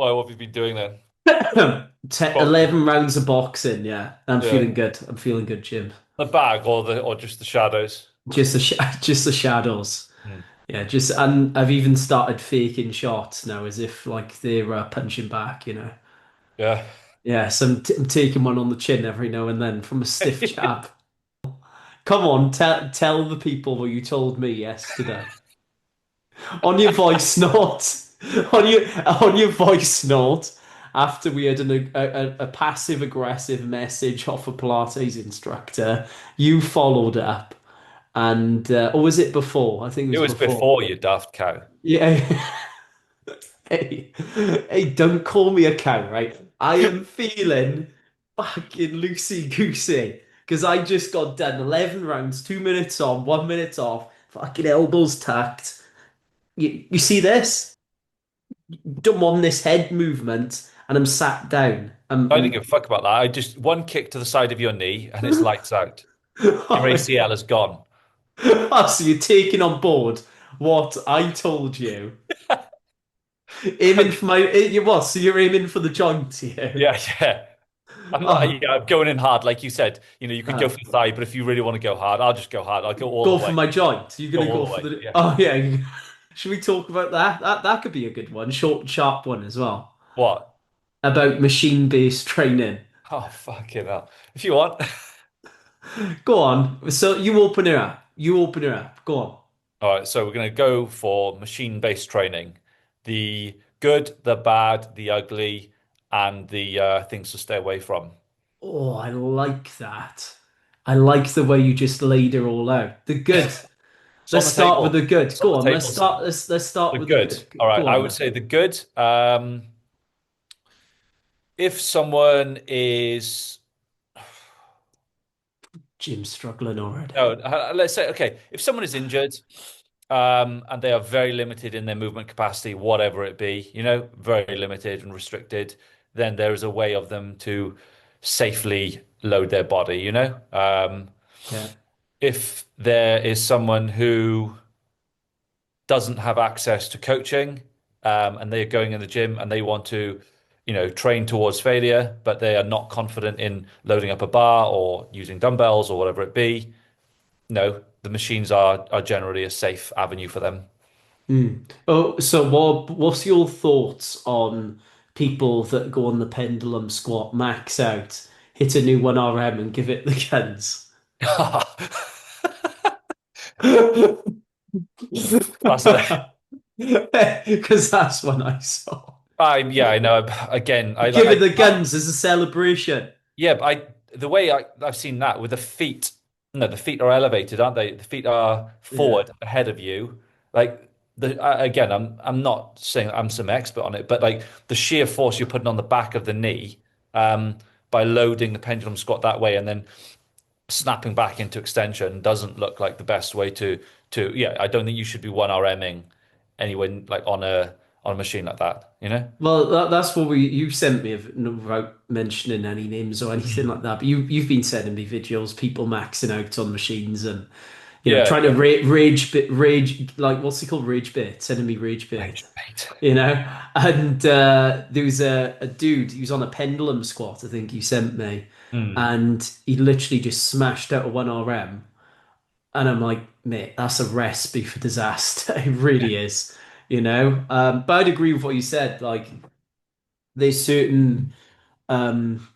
Why, what have you been doing then? 11 rounds of boxing, yeah. I'm Yeah. feeling good. I'm feeling good, Jim. The bag or just the shadows? Just the sh just the shadows. Hmm. Yeah, just and I've even started faking shots now as if like they're punching back, you know. Yeah. Yeah, so I'm taking one on the chin every now and then from a stiff jab. Come on, tell the people what you told me yesterday. On your voice note, on your voice note, after we had a passive aggressive message off a Pilates instructor, you followed up, and or was it before? I think it It was was before. before you daft cow. Yeah. Hey, hey, don't call me a cow, right? I am feeling fucking loosey goosey because I just got done 11 rounds, 2 minutes on, 1 minute off, fucking elbows tucked. You see this? Don't want this head movement, and I'm sat down. I didn't give a fuck about that. I just one kick to the side of your knee and it's lights out. Your ACL is gone. Oh, so you're taking on board what I told you. Aiming for my, you what? So you're aiming for the joint here. Yeah, yeah. I'm not, Oh, yeah, I'm going in hard, like you said. You could go uh, for the thigh, but if you really want to go hard, I'll just go hard. I'll go all the go for way. my joint. You're Go gonna all go the for way. the. Yeah. Oh yeah. Should we talk about that? That could be a good one. Short and sharp one as well. What? About machine-based training. Oh, fucking hell. If you want. Go on. So you open it up. You open it up. Go on. All right, so we're going to go for machine-based training. The good, the bad, the ugly, and the things to stay away from. Oh, I like that. I like the way you just laid it all out. The good. It's on Let's the start with table. the good. It's on Go the on. table, sir. Let's start The with the good. All good. right, Go I on would then. say the good. If someone is Jim's struggling already. no, let's say okay, if someone is injured, and they are very limited in their movement capacity, whatever it be, very limited and restricted, then there is a way of them to safely load their body. Yeah. If there is someone who doesn't have access to coaching, and they're going in the gym and they want to, train towards failure, but they are not confident in loading up a bar or using dumbbells or whatever it be, no, the machines are generally a safe avenue for them. Hmm. Oh, so what's your thoughts on people that go on the pendulum squat, max out, hit a new 1RM and give it the guns? That's a, Because that's when I saw. yeah, I know. Again, You give it the guns as a celebration. yeah, but the way I've seen that with the feet, no, the feet are elevated, aren't they? The feet are Yeah. forward ahead of you. Like again, I'm not saying I'm some expert on it, but like the sheer force you're putting on the back of the knee, by loading the pendulum squat that way and then snapping back into extension doesn't look like the best way to yeah, I don't think you should be 1RMing anyone like on a machine like that. Well, that's what you sent me without mentioning any names or anything Mm. like that. But you've been sending me videos, people maxing out on machines and Yeah, trying to yeah. rage like what's it called, rage bait, sending me rage bait, Right, mate. you know. And there was a dude, he was on a pendulum squat, I think he sent me, Mm. and he literally just smashed out a 1RM. And I'm like, mate, that's a recipe for disaster. It really is, you know. But I'd agree with what you said. Like, there's certain um,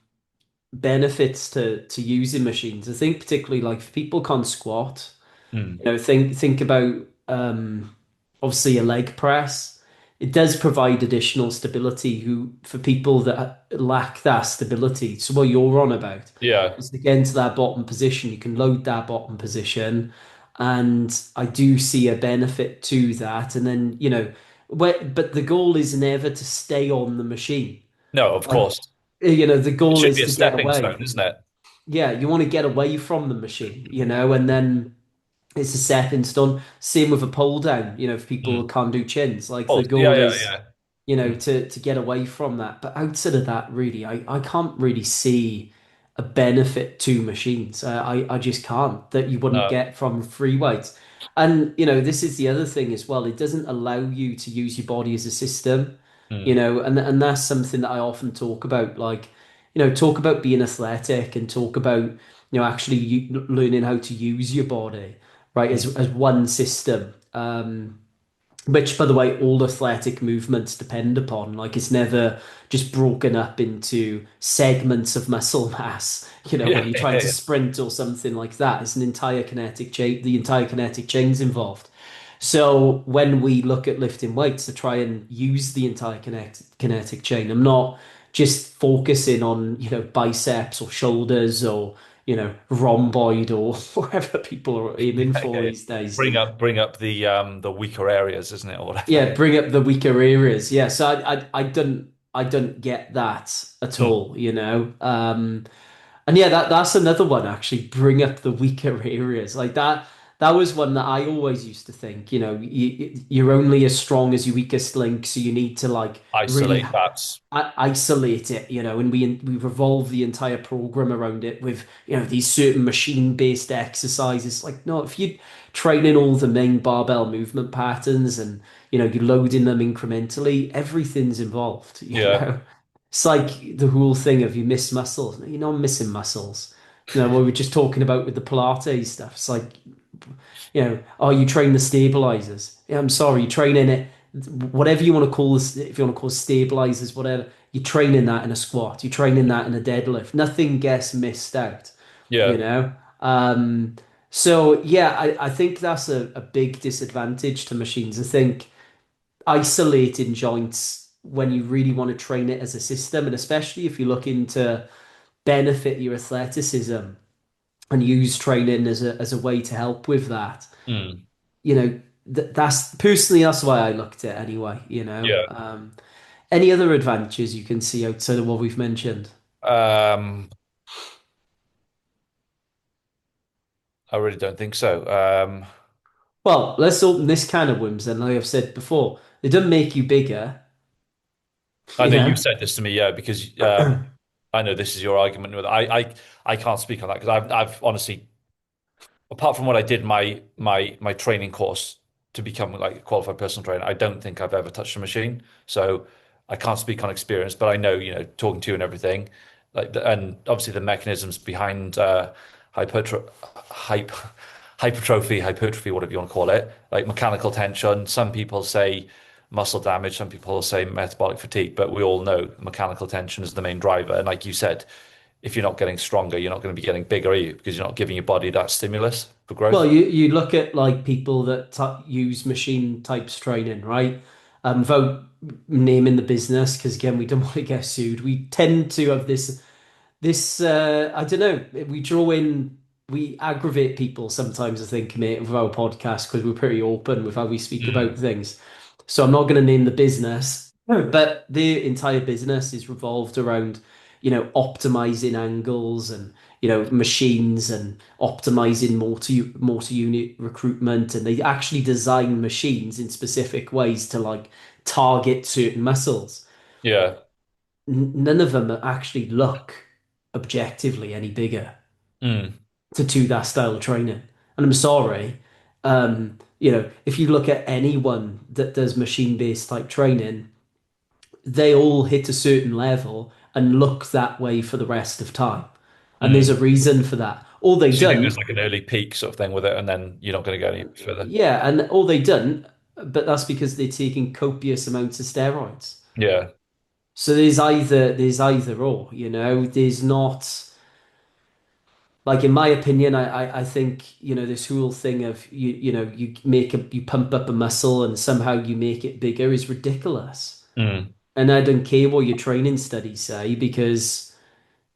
benefits to using machines. I think particularly like if people can't squat, Mm. think about obviously a leg press. It does provide additional stability who for people that lack that stability. So what you're on about Yeah. is to get into that bottom position, you can load that bottom position. And I do see a benefit to that. And then, but the goal is never to stay on the machine. No, of Like, course. the It goal should be is a to get stepping away. stone, isn't it? Yeah, you want to get away from the machine, and then it's a stepping stone. Same with a pull down, if people Mm. can't do chins, like Oh, the yeah, goal yeah, is, yeah. Mm. to get away from that. But outside of that, really, I can't really see a benefit to machines. I just can't that you wouldn't No. get from free weights. And this is the other thing as well. It doesn't allow you to use your body as a system. you Mm. know, and that's something that I often talk about, like, you know, talk about being athletic and talk about, you know, actually learning how to use your body, right, Mm. as one system. Which, by the way, all athletic movements depend upon. Like, it's never just broken up into segments of muscle mass. You know, when Yeah, you're yeah, trying to yeah. sprint or something like that, it's an entire kinetic chain. The entire kinetic chain's involved. So when we look at lifting weights to try and use the entire kinetic chain, I'm not just focusing on, you know, biceps or shoulders or, you know, rhomboid or whatever people are aiming Yeah, for yeah, yeah. these days. Bring up the weaker areas, isn't it, or whatever? Yeah, bring up the weaker areas. Yeah, so I don't get that at Hmm. all, you know. And yeah, that's another one actually. Bring up the weaker areas like that. That was one that I always used to think. You know, you're only as strong as your weakest link, so you need to like really Isolate that. isolate it. You know, and we revolve the entire program around it with, you know, these certain machine-based exercises. Like, no, if you're training all the main barbell movement patterns and, you know, you're loading them incrementally, everything's involved. You Yeah, know. It's like the whole thing of you miss muscles. You know, I'm missing muscles. You know, what we were just talking about with the Pilates stuff. It's like, you know, oh, you train the stabilizers. Yeah, I'm sorry, you're training it, whatever you want to call this, if you want to call stabilizers, whatever, you're training that in a squat, you're training that in a deadlift. Nothing gets missed out, you yeah. know? So yeah, I think that's a big disadvantage to machines. I think isolating joints when you really want to train it as a system, and especially if you're looking to benefit your athleticism and use training as a way to help with that, Mm. you know, that's personally that's why I looked at it anyway, you know. Yeah. Any other advantages you can see outside of what we've mentioned? Um, I really don't think so. Well, let's open this can of worms then. Like I've said before, they don't make you bigger, I you know you know. said this to me, yeah, because I know this is your argument. I can't speak on that because I've honestly, apart from what I did my training course to become like a qualified personal trainer, I don't think I've ever touched a machine. So I can't speak on experience, but I know, talking to you and everything, and obviously the mechanisms behind hypertro hype hypertrophy, whatever you want to call it, like mechanical tension. Some people say muscle damage, some people say metabolic fatigue, but we all know mechanical tension is the main driver. And like you said, if you're not getting stronger, you're not going to be getting bigger, are you? Because you're not giving your body that stimulus for Well, growth. you look at like people that use machine types training, right? Without naming the business, because again, we don't want to get sued. We tend to have this I don't know, we aggravate people sometimes, I think, mate, with our podcast because we're pretty open with how we speak about Mm. things. So I'm not going to name the business, but the entire business is revolved around, you know, optimizing angles and, you know, machines and optimizing motor unit recruitment, and they actually design machines in specific ways to like target certain muscles. Yeah. None of them actually look objectively any bigger Mm. to do that style of training. And I'm sorry, you know, if you look at anyone that does machine-based type training, they all hit a certain level and look that way for the rest of time. And there's Mm. a reason for that. All they So you think there's done, like an early peak sort of thing with it, and then you're not going to go any further? yeah, and all they done, but that's because they're taking copious amounts of steroids. Yeah. So there's either or, you know, there's not. Like in my opinion, I think, you know, this whole thing of you know, you pump up a muscle and somehow you make it bigger is ridiculous. Mm. And I don't care what your training studies say because,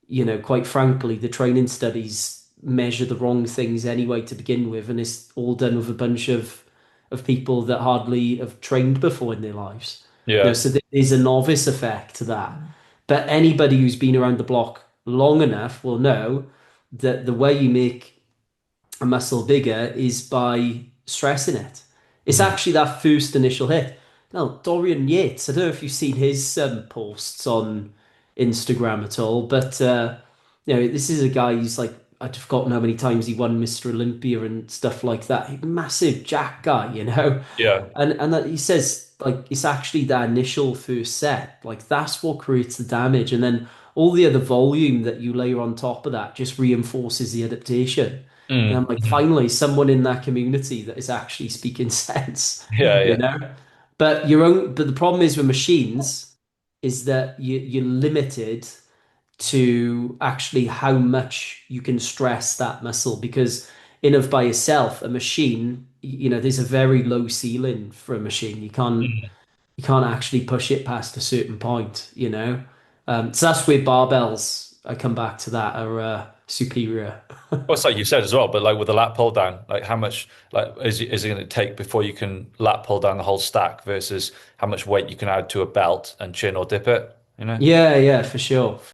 you know, quite frankly, the training studies measure the wrong things anyway to begin with, and it's all done with a bunch of people that hardly have trained before in their lives. You know, Yeah. so there's a novice effect to that. But anybody who's been around the block long enough will know that the way you make a muscle bigger is by stressing it. It's Mm. actually that first initial hit. Now, Dorian Yates, I don't know if you've seen his posts on Instagram at all, but you know, this is a guy who's like, I'd forgotten how many times he won Mr. Olympia and stuff like that. Massive jack guy, you know. Yeah. And that he says like it's actually that initial first set. Like that's what creates the damage, and then all the other volume that you layer on top of that just reinforces the adaptation. And I'm Mm, like, mhm. finally, someone in that community that is actually speaking sense, Yeah, you yeah. know? But the problem is with machines is that you're limited to actually how much you can stress that muscle because in of by itself, a machine, there's a very low ceiling for a machine. Mm. You can't actually push it past a certain point. So that's where barbells, I come back to that, are superior. Well, it's like you said as well, but like with the lat pull down, like how much like is it going to take before you can lat pull down the whole stack versus how much weight you can add to a belt and chin or dip it, you know? Yeah, yeah, for sure.